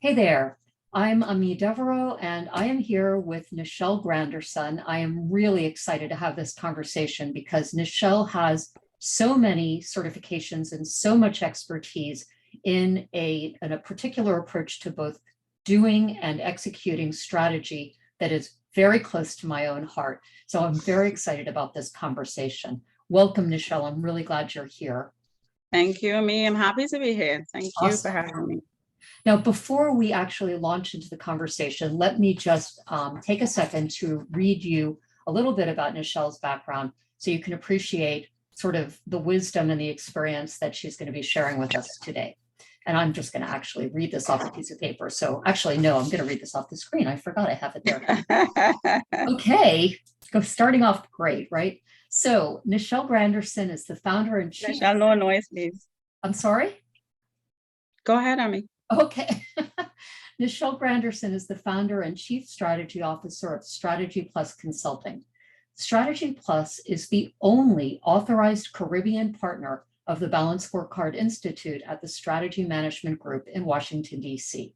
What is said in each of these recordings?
Hey there, I'm Amie Devero, and I am here with Nichelle Granderson. I am really excited to have this conversation because Nichelle has so many certifications and so much expertise in a particular approach to both doing and executing strategy that is very close to my own heart. So I'm very excited about this conversation. Welcome, Nichelle. I'm really glad you're here. Thank you, Amie. I'm happy to be here. Thank you for Awesome. having me. Now, before we actually launch into the conversation, let me just take a second to read you a little bit about Nichelle's background so you can appreciate sort of the wisdom and the experience that she's going to be sharing with us today. And I'm just going to actually read this off a piece of paper. So actually, no, I'm going to read this off the screen. I forgot I have it there. Okay, starting off great, right? So Nichelle Granderson is the founder and chief. Nichelle, no noise, please. I'm sorry? Go ahead, Amie. Okay. Nichelle Granderson is the founder and chief strategy officer of Strategy Plus Consulting. Strategy Plus is the only authorized Caribbean partner of the Balanced Scorecard Institute at the Strategy Management Group in Washington, D.C.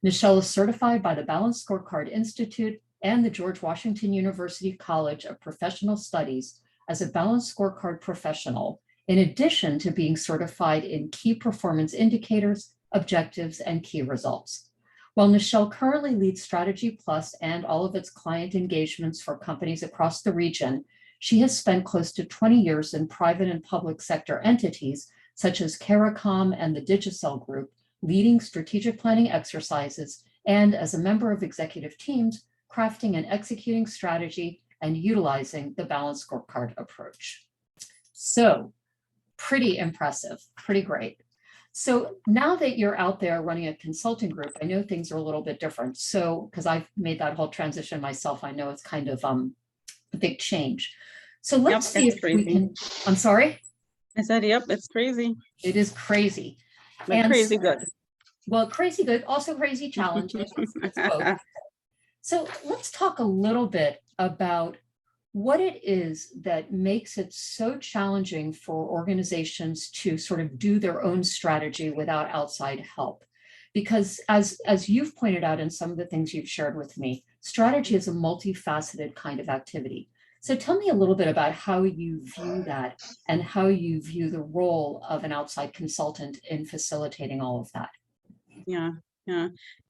Nichelle is certified by the Balanced Scorecard Institute and the George Washington University College of Professional Studies as a Balanced Scorecard professional, in addition to being certified in key performance indicators, objectives, and key results. While Nichelle currently leads Strategy Plus and all of its client engagements for companies across the region, she has spent close to 20 years in private and public sector entities such as Caricom and the Digicel Group, leading strategic planning exercises, and as a member of executive teams, crafting and executing strategy and utilizing the Balanced Scorecard approach. So, pretty impressive, pretty great. So now that you're out there running a consulting group, I know things are a little bit different. So, because I've made that whole transition myself, I know it's kind of a big change. So let's see if we can, I'm sorry? I said, yep, it's crazy. It is crazy. But and crazy good. Well, crazy good, also crazy challenges. It's both. So let's talk a little bit about what it is that makes it so challenging for organizations to sort of do their own strategy without outside help. Because as you've pointed out in some of the things you've shared with me, strategy is a multifaceted kind of activity. So tell me a little bit about how you view that and how you view the role of an outside consultant in facilitating all of that. Yeah,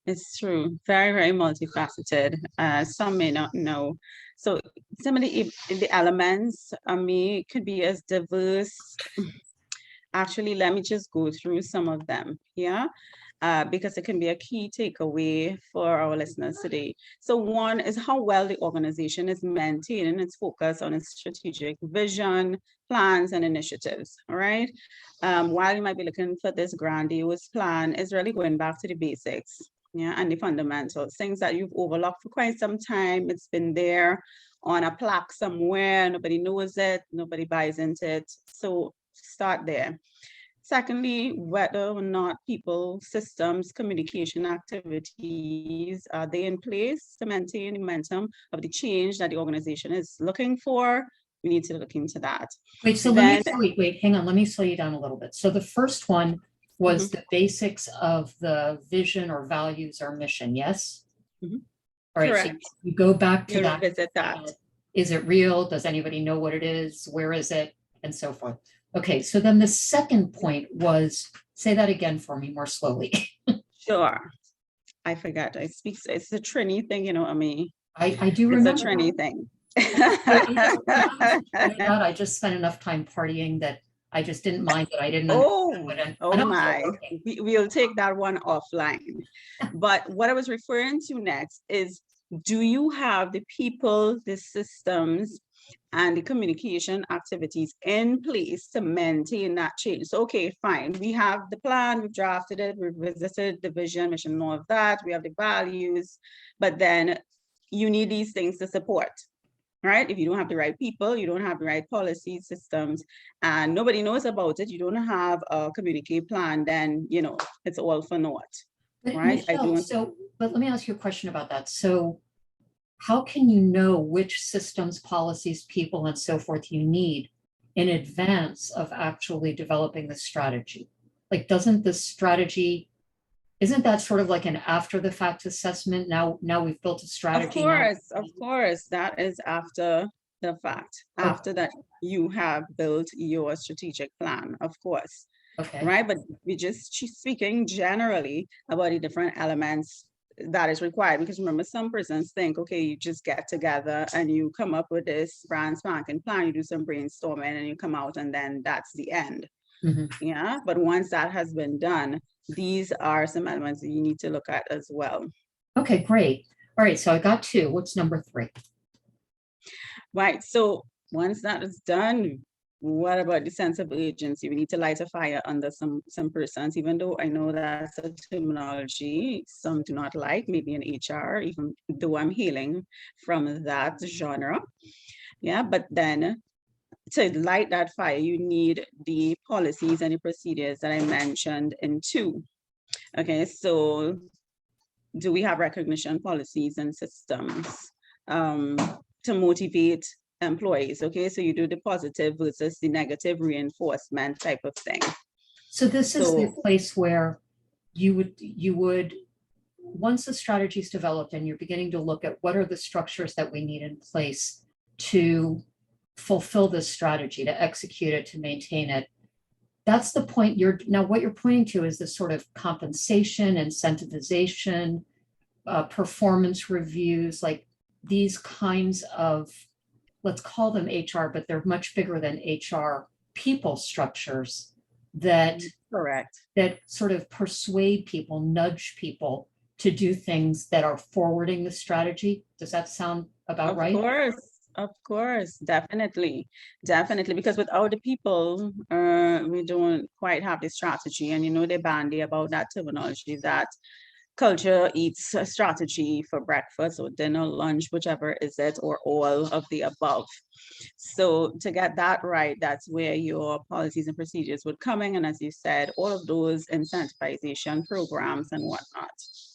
it's true. Very, very multifaceted. Some may not know. So some of the elements, could be as diverse. Actually, let me just go through some of them, because it can be a key takeaway for our listeners today. So one is how well the organization is maintaining its focus on its strategic vision, plans, and initiatives, all right? While you might be looking for this grandiose plan, is really going back to the basics, and the fundamentals, things that you've overlooked for quite some time. It's been there on a plaque somewhere, nobody knows it, nobody buys into it. So start there. Secondly, whether or not people, systems, communication activities, are they in place to maintain the momentum of the change that the organization is looking for? We need to look into that. Wait, so wait, hang on, let me slow you down a little bit. So the first one was the basics of the vision or values or mission, yes? All right, correct. So you go back to that. Revisit that. Is it real? Does anybody know what it is? Where is it? And so forth. Okay, so then the second point was, say that again for me more slowly. Sure. I forgot. I speak, it's a Trini thing, Amie. I do remember. It's a Trini thing. I just spent enough time partying that I just didn't mind that I didn't. Oh my, we'll take that one offline. But what I was referring to next is, do you have the people, the systems, and the communication activities in place to maintain that change? So, okay, fine. We have the plan, we've drafted it, we've visited the vision, mission, and all of that. We have the values, but then you need these things to support, right? If you don't have the right people, you don't have the right policy systems, and nobody knows about it, you don't have a communicate plan, then, it's all for naught, right? Michelle, but let me ask you a question about that. So how can you know which systems, policies, people, and so forth you need in advance of actually developing the strategy? Like, doesn't the strategy Isn't that sort of like an after the fact assessment? Now we've built a strategy. Of course, that is after the fact, Oh, after that you have built your strategic plan, of course, okay. right? But we're just speaking generally about the different elements that is required, because remember, some persons think, okay, you just get together and you come up with this brand spanking plan, you do some brainstorming and you come out and then that's the end. Mhm. Yeah, but once that has been done, these are some elements that you need to look at as well. Okay, great. All right, so I got 2. What's number 3? Right, so once that is done, what about the sense of urgency? We need to light a fire under some persons, even though I know that's a terminology some do not like, maybe in HR, even though I'm hailing from that genre. Yeah, but then to light that fire, you need the policies and the procedures that I mentioned in 2. Okay, so do we have recognition policies and systems to motivate employees? Okay, so you do the positive versus the negative reinforcement type of thing. So this is the place where you would once the strategy is developed and you're beginning to look at what are the structures that we need in place to fulfill this strategy, to execute it, to maintain it. That's the point what you're pointing to is this sort of compensation, incentivization, performance reviews, like these kinds of, let's call them HR, but they're much bigger than HR people structures that correct, that sort of persuade people, nudge people to do things that are forwarding the strategy. Does that sound about right? Of course, definitely, because without the people, we don't quite have the strategy. And you know, they bandy about that terminology that culture eats a strategy for breakfast or dinner, lunch, whichever is it, or all of the above. So to get that right, that's where your policies and procedures would come in. And as you said, all of those incentivization programs and whatnot.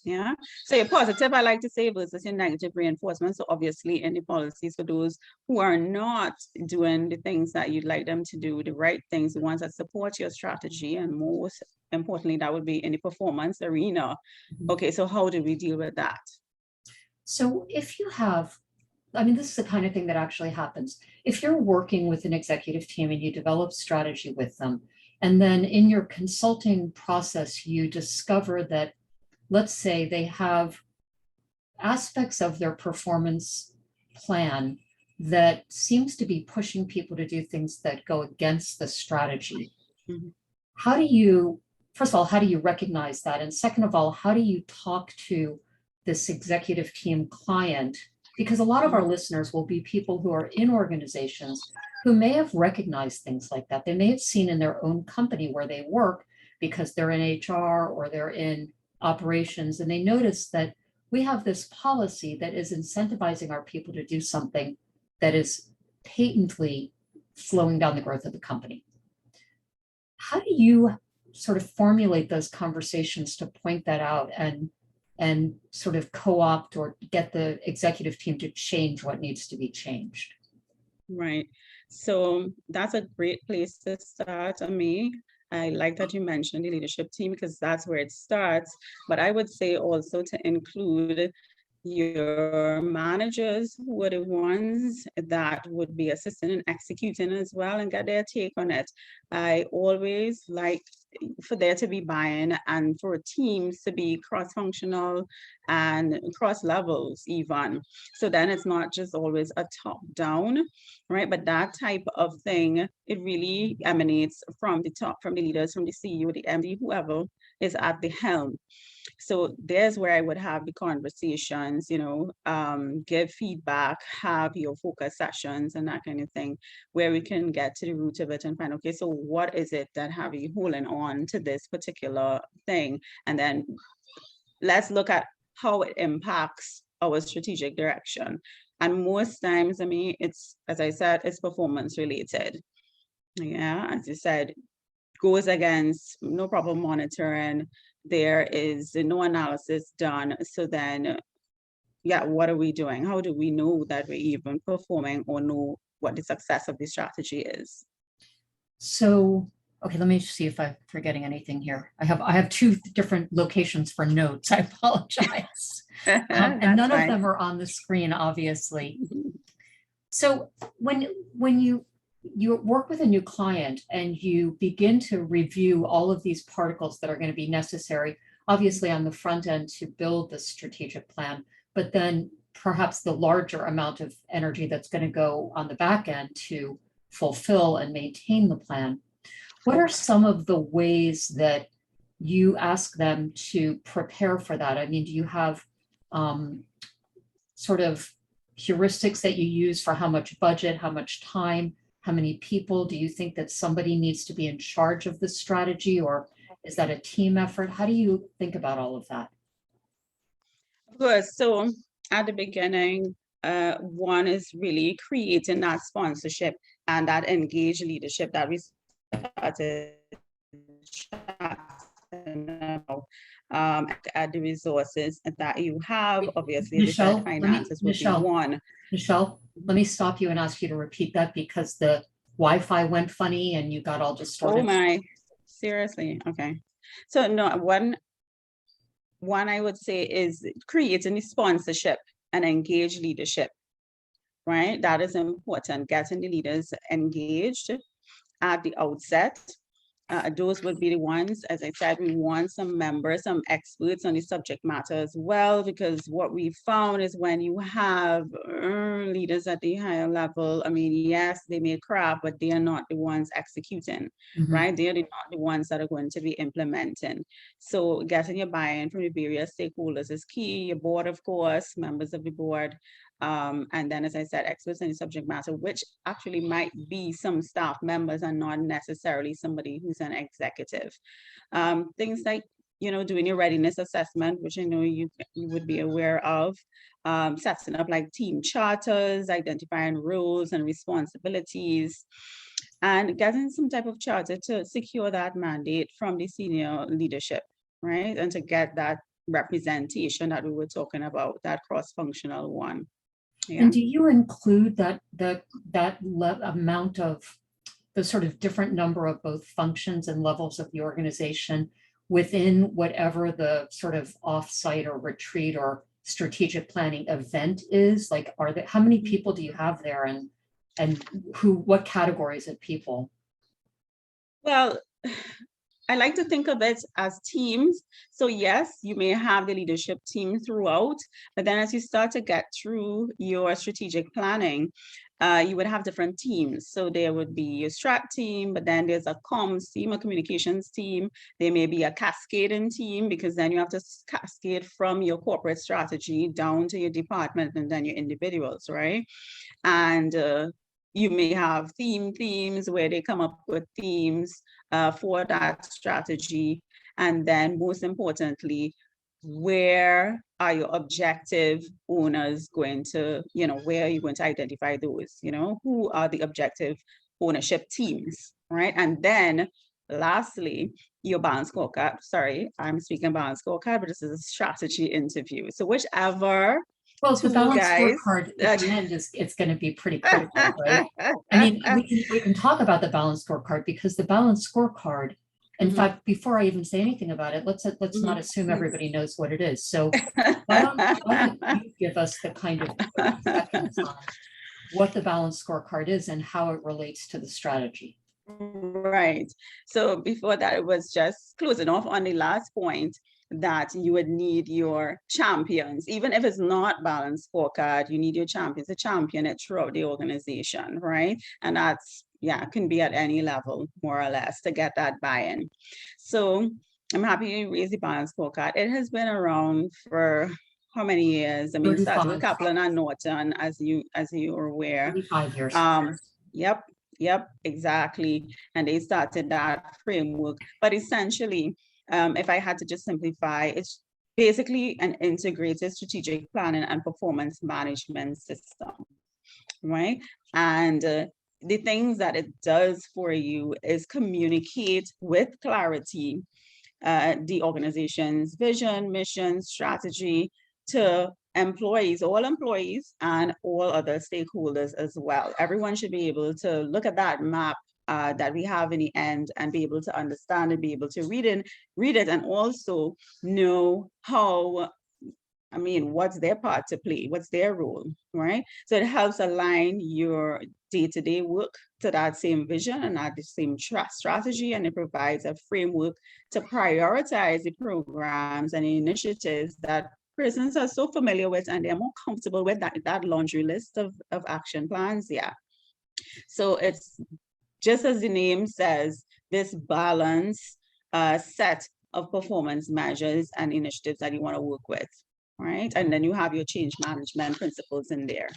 Yeah. So your positive, I like to say, versus your negative reinforcement. So obviously any policies for those who are not doing the things that you'd like them to do, the right things, the ones that support your strategy, and most importantly, that would be in the performance arena. Okay, so how do we deal with that? So if you have, I mean, this is the kind of thing that actually happens. If you're working with an executive team and you develop strategy with them, and then in your consulting process, you discover that, let's say they have aspects of their performance plan that seems to be pushing people to do things that go against the strategy. Mm-hmm. How do you, first of all, how do you recognize that? And second of all, how do you talk to this executive team client? Because a lot of our listeners will be people who are in organizations who may have recognized things like that. They may have seen in their own company where they work because they're in HR or they're in operations, and they notice that we have this policy that is incentivizing our people to do something that is patently slowing down the growth of the company. How do you sort of formulate those conversations to point that out and sort of co-opt or get the executive team to change what needs to be changed? Right. So that's a great place to start, Amie. I like that you mentioned the leadership team because that's where it starts. But I would say also to include your managers, who are the ones that would be assisting in executing as well, and get their take on it. I always like for there to be buy-in and for teams to be cross-functional and cross levels even. So then it's not just always a top-down, right? But that type of thing, it really emanates from the top, from the leaders, from the CEO, the MD, whoever is at the helm. So there's where I would have the conversations, give feedback, have your focus sessions and that kind of thing, where we can get to the root of it and find, okay, so what is it that have you holding on to this particular thing? And then let's look at how it impacts our strategic direction. And most times, I mean, it's, as I said, it's performance related. Yeah, as you said, goes against no proper monitoring. There is no analysis done. So then, yeah, what are we doing? How do we know that we're even performing or know what the success of the strategy is? So Okay, let me see if I'm forgetting anything here. I have two different locations for notes. I apologize. And That's none of fine. them are on the screen, obviously. So when you work with a new client and you begin to review all of these particles that are going to be necessary, obviously on the front end to build the strategic plan, but then perhaps the larger amount of energy that's going to go on the back end to fulfill and maintain the plan. What are some of the ways that you ask them to prepare for that? I mean, do you have sort of heuristics that you use for how much budget, how much time, how many people? Do you think that somebody needs to be in charge of the strategy, or is that a team effort? How do you think about all of that? Of course. So at the beginning, one is really creating that sponsorship and that engaged leadership that we started chatting about. At the resources that you have, obviously, as I said, finances would be one. Nichelle, let me stop you and ask you to repeat that because the Wi-Fi went funny and you got all distorted. Oh my, seriously? Okay. So no, one I would say is creating the sponsorship and engaged leadership, right? That is important, getting the leaders engaged at the outset. Those would be the ones, as I said, we want some members, some experts on the subject matter as well, because what we found is when you have leaders at the higher level, I mean, yes, they may craft, but they are not the ones executing, right? They are not the ones that are going to be implementing. So getting your buy-in from the various stakeholders is key. Your board, of course, members of the board, and then, as I said, experts in the subject matter, which actually might be some staff members and not necessarily somebody who's an executive. Things like, doing your readiness assessment, which I know you would be aware of, setting up like team charters, identifying roles and responsibilities, and getting some type of charter to secure that mandate from the senior leadership, right? And to get that representation that we were talking about, that cross-functional one. Yeah. And do you include that amount of the sort of different number of both functions and levels of the organization within whatever the sort of offsite or retreat or strategic planning event is? Like, how many people do you have there, and what categories of people? Well, I like to think of it as teams. So yes, you may have the leadership team throughout, but then as you start to get through your strategic planning, you would have different teams. So there would be a strat team, but then there's a comms team, a communications team. There may be a cascading team, because then you have to cascade from your corporate strategy down to your department and then your individuals, right? And you may have themes where they come up with themes for that strategy. And then most importantly, where are your objective owners going to, where are you going to identify those, who are the objective ownership teams, right? And then lastly, your balanced scorecard. Sorry, I'm speaking balanced scorecard, but this is a strategy interview. So whichever Well, the balanced scorecard at the end it's going to be pretty critical, right? I mean, we can talk about the balanced scorecard, because the balanced scorecard, in fact, before I even say anything about it, let's not assume everybody knows what it is. So why don't you give us the kind of 30 seconds on what the balanced scorecard is and how it relates to the strategy? Right. So before that, it was just closing off on the last point, that you would need your champions. Even if it's not balanced scorecard, you need your champions to champion it throughout the organization, right? And that's, can be at any level, more or less, to get that buy-in. So I'm happy you raised the balanced scorecard. It has been around for how many years? I mean, started with Kaplan and Norton, as you are aware. 35 years. Yep, exactly. And they started that framework. But essentially, if I had to just simplify, it's basically an integrated strategic planning and performance management system, right? And the things that it does for you is communicate with clarity the organization's vision, mission, strategy to employees, all employees, and all other stakeholders as well. Everyone should be able to look at that map that we have in the end, and be able to understand and be able to read it, and also know how, what's their part to play, what's their role, right? So it helps align your day-to-day work to that same vision and that same strategy, and it provides a framework to prioritize the programs and the initiatives that persons are so familiar with, and they're more comfortable with that laundry list of action plans. Yeah. So it's just as the name says, this balance set of performance measures and initiatives that you want to work with, right? And then you have your change management principles in there.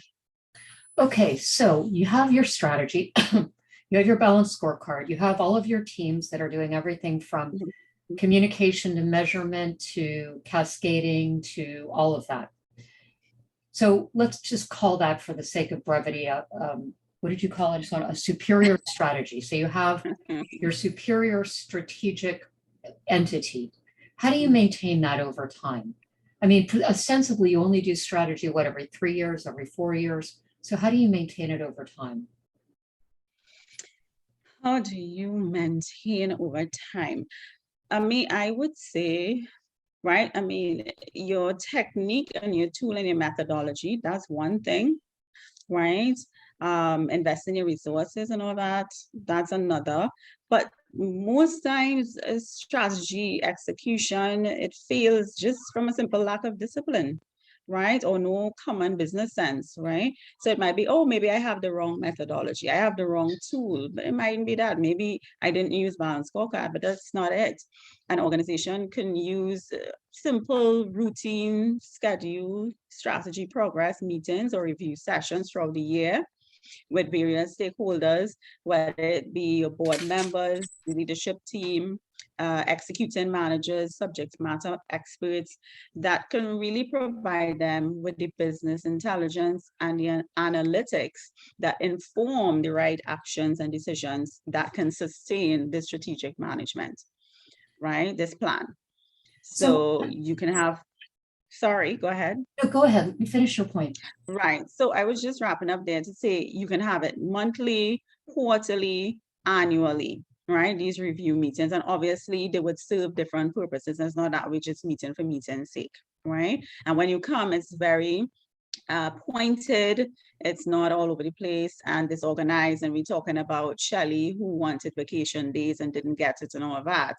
Okay, so you have your strategy, you have your balanced scorecard, you have all of your teams that are doing everything from communication to measurement to cascading to all of that. So let's just call that, for the sake of brevity, what did you call it? I just want a superior strategy. So you have your superior strategic entity. How do you maintain that over time? I mean, ostensibly, you only do strategy, what, every 3 years, every 4 years? So how do you maintain it over time? How do you maintain over time? I would say, right? Your technique and your tool and your methodology, that's one thing, right? Invest in your resources and all that, that's another. But most times, strategy execution, it fails just from a simple lack of discipline, right? Or no common business sense, right? So it might be, oh, maybe I have the wrong methodology, I have the wrong tool, but it mightn't be that. Maybe I didn't use Balanced Scorecard, but that's not it. An organization can use simple, routine, scheduled strategy progress meetings or review sessions throughout the year with various stakeholders, whether it be your board members, the leadership team, executing managers, subject matter experts, that can really provide them with the business intelligence and the analytics that inform the right actions and decisions that can sustain the strategic management, right? This plan. So you can have, sorry, go ahead. No, go ahead, you finish your point. Right. So I was just wrapping up there to say you can have it monthly, quarterly, annually, right? These review meetings, and obviously they would serve different purposes. It's not that we're just meeting for meeting's sake, right? And when you come, it's very pointed, it's not all over the place and disorganized. And we're talking about Shelley, who wanted vacation days and didn't get it and all of that,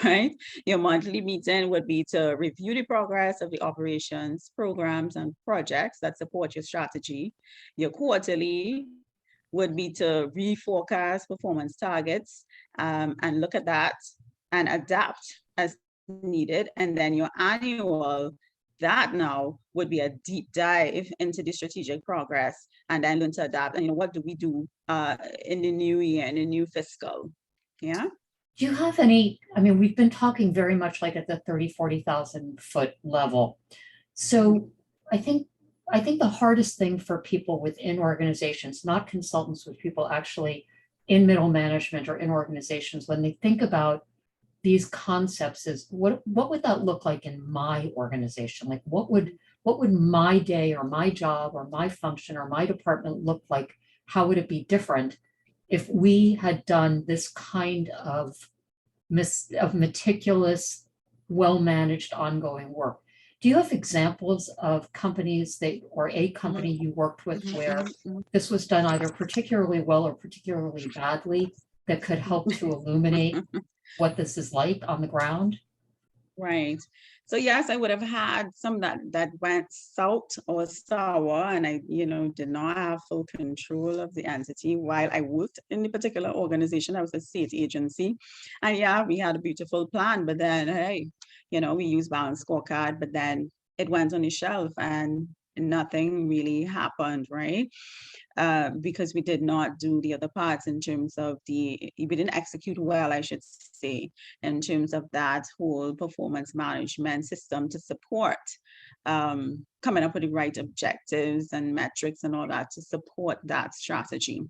right? Your monthly meeting would be to review the progress of the operations, programs, and projects that support your strategy. Your quarterly would be to reforecast performance targets and look at that and adapt as needed. And then your annual, that now would be a deep dive into the strategic progress and then learn to adapt. And what do we do in the new year, in the new fiscal? Yeah. Do you have any, we've been talking very much like at the 30, 40,000 foot level. So I think the hardest thing for people within organizations, not consultants, but people actually in middle management or in organizations, when they think about these concepts, is what would that look like in my organization? Like what would my day or my job or my function or my department look like? How would it be different if we had done this kind of meticulous, well-managed ongoing work? Do you have examples of companies or a company you worked with where this was done either particularly well or particularly badly that could help to illuminate what this is like on the ground? Right. So yes, I would have had some that went south or sour, and I, did not have full control of the entity while I worked in the particular organization. I was a state agency, and yeah, we had a beautiful plan, but then, hey, we used Balanced Scorecard, but then it went on the shelf and nothing really happened, right? Because we did not do the other parts in terms of we didn't execute well, I should say, in terms of that whole performance management system to support coming up with the right objectives and metrics and all that to support that strategy.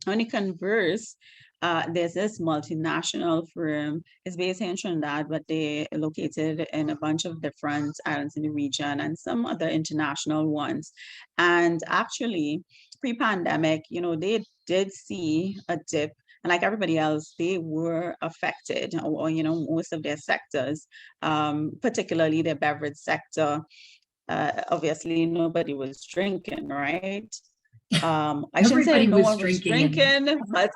On the converse, there's this multinational firm. It's based in Trinidad, but they're located in a bunch of different islands in the region and some other international ones. And actually, pre-pandemic, they did see a dip And like everybody else, they were affected, or most of their sectors, particularly the beverage sector. Obviously, nobody was drinking, right? I shouldn't say Everybody no was one was drinking, but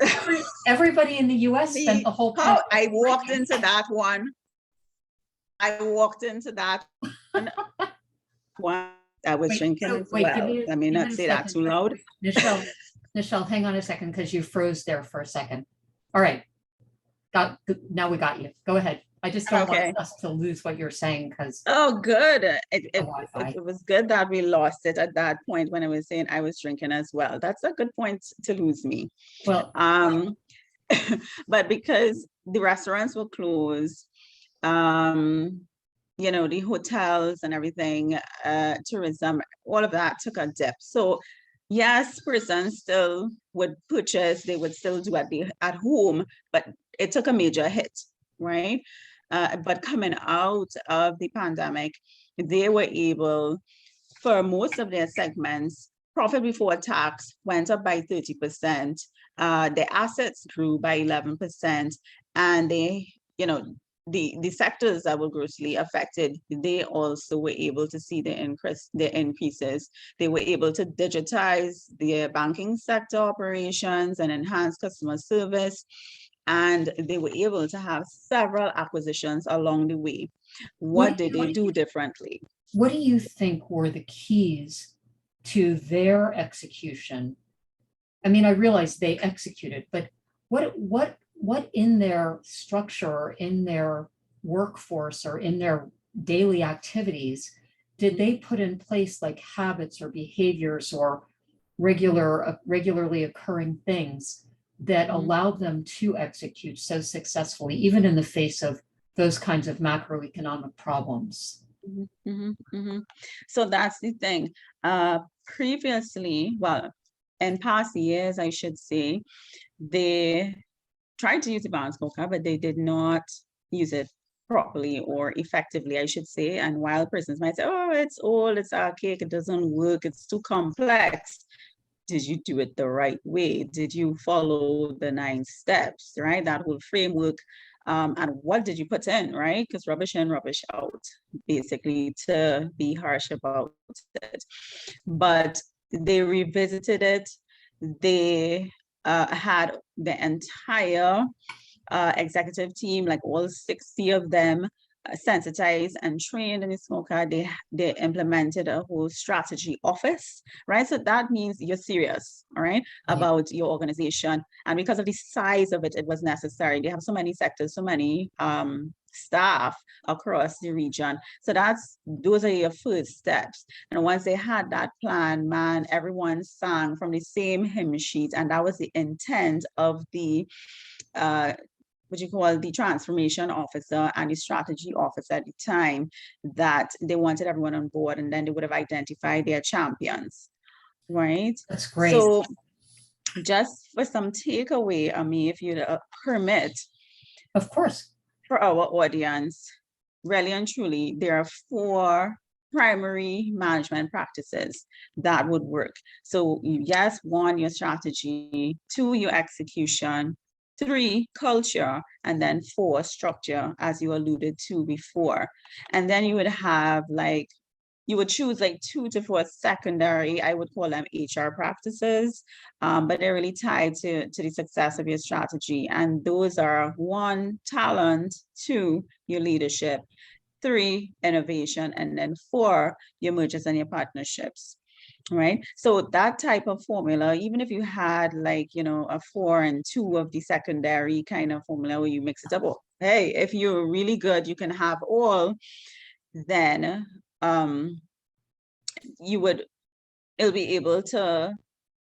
everybody in the US spent the whole how I pandemic walked drinking. into that one. I walked into that one. I was drinking as Wait, well. I may not say that too loud. Nichelle, hang on a second, because you froze there for a second. All right. Now we got you. Go ahead. I just don't Okay. want us to lose what you're saying, because Oh, good. It Wi-Fi. was good that we lost it at that point when I was saying I was drinking as well. That's a good point to lose me. Well, But because the restaurants were closed, the hotels and everything, tourism, all of that took a dip. So yes, persons still would purchase, they would still do at home, but it took a major hit, right? But coming out of the pandemic, they were able, for most of their segments, profit before tax went up by 30%. Their assets grew by 11%, and the sectors that were grossly affected, they also were able to see the increases. They were able to digitize their banking sector operations and enhance customer service. And they were able to have several acquisitions along the way. What did they do differently? What do you think were the keys to their execution? I mean, I realize they executed, but what in their structure, or in their workforce, or in their daily activities did they put in place, like habits or behaviors or regularly occurring things that allowed them to execute so successfully, even in the face of those kinds of macroeconomic problems? So that's the thing. Previously, well, in past years, I should say, they tried to use the Balanced Scorecard, but they did not use it properly or effectively, I should say. And while persons might say, oh, it's old, it's archaic, it doesn't work, it's too complex. Did you do it the right way? Did you follow the 9 steps, right? That whole framework. And what did you put in, right? Because rubbish in, rubbish out, basically, to be harsh about it. But they revisited it. They had the entire executive team, like all 60 of them, sensitized and trained in the scorecard. They implemented a whole strategy office, right? So that means you're serious, all right, about your organization. And because of the size of it, it was necessary. They have so many sectors, so many staff across the region. So those are your first steps. And once they had that plan, man, everyone sang from the same hymn sheet. And that was the intent of the the transformation officer and the strategy officer at the time, that they wanted everyone on board, and then they would have identified their champions, right? That's great. So just for some takeaway, Amie, if you permit. Of course. For our audience, really and truly, there are 4 primary management practices that would work. So yes, 1, your strategy, 2, your execution, 3, culture, and then 4, structure, as you alluded to before. And then you would have you would choose 2 to 4 secondary, I would call them HR practices, but they're really tied to the success of your strategy. And those are 1, talent, 2, your leadership, 3, innovation, and then 4, your mergers and your partnerships. Right. So that type of formula, even if you had a 4 and 2 of the secondary kind of formula where you mix it up, hey, if you're really good, you can have all, then it'll be able to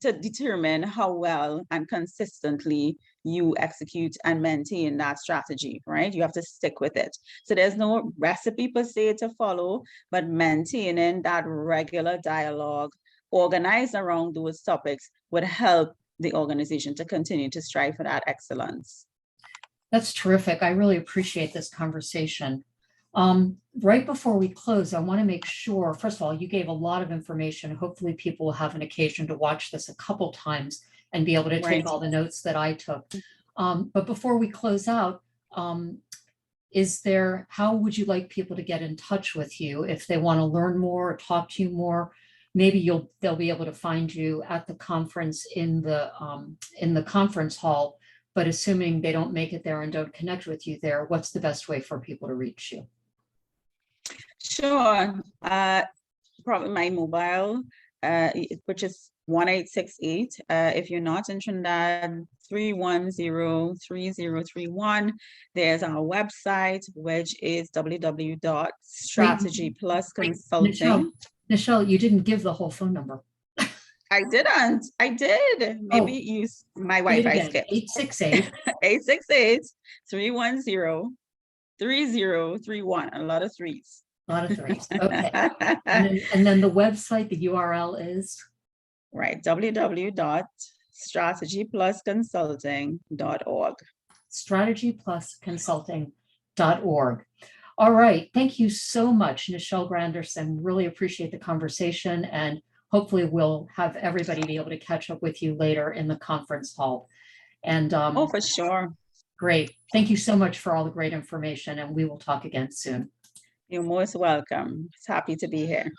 determine how well and consistently you execute and maintain that strategy, right? You have to stick with it. So there's no recipe per se to follow, but maintaining that regular dialogue organized around those topics would help the organization to continue to strive for that excellence. That's terrific. I really appreciate this conversation. Right before we close, I want to make sure, first of all, you gave a lot of information. Hopefully people will have an occasion to watch this a couple times and be able to take all the notes that I took. But before we close out, how would you like people to get in touch with you if they want to learn more or talk to you more? Maybe they'll be able to find you at the conference in the conference hall, but assuming they don't make it there and don't connect with you there, what's the best way for people to reach you? Sure. Probably my mobile, which is 1868. If you're not in Trinidad, 310-3031. There's our website, which is www.strategyplusconsulting. Nichelle, you didn't give the whole phone number. I didn't. I did. Maybe use my Wi-Fi skipped. 868. 868-310-3031. A lot of threes. A lot of threes. Okay. And then the website, the URL is? Right. www.strategyplusconsulting.org. strategyplusconsulting.org. All right. Thank you so much, Nichelle Granderson. Really appreciate the conversation, and hopefully we'll have everybody be able to catch up with you later in the conference hall. And oh, for sure. Great. Thank you so much for all the great information, and we will talk again soon. You're most welcome. It's happy to be here.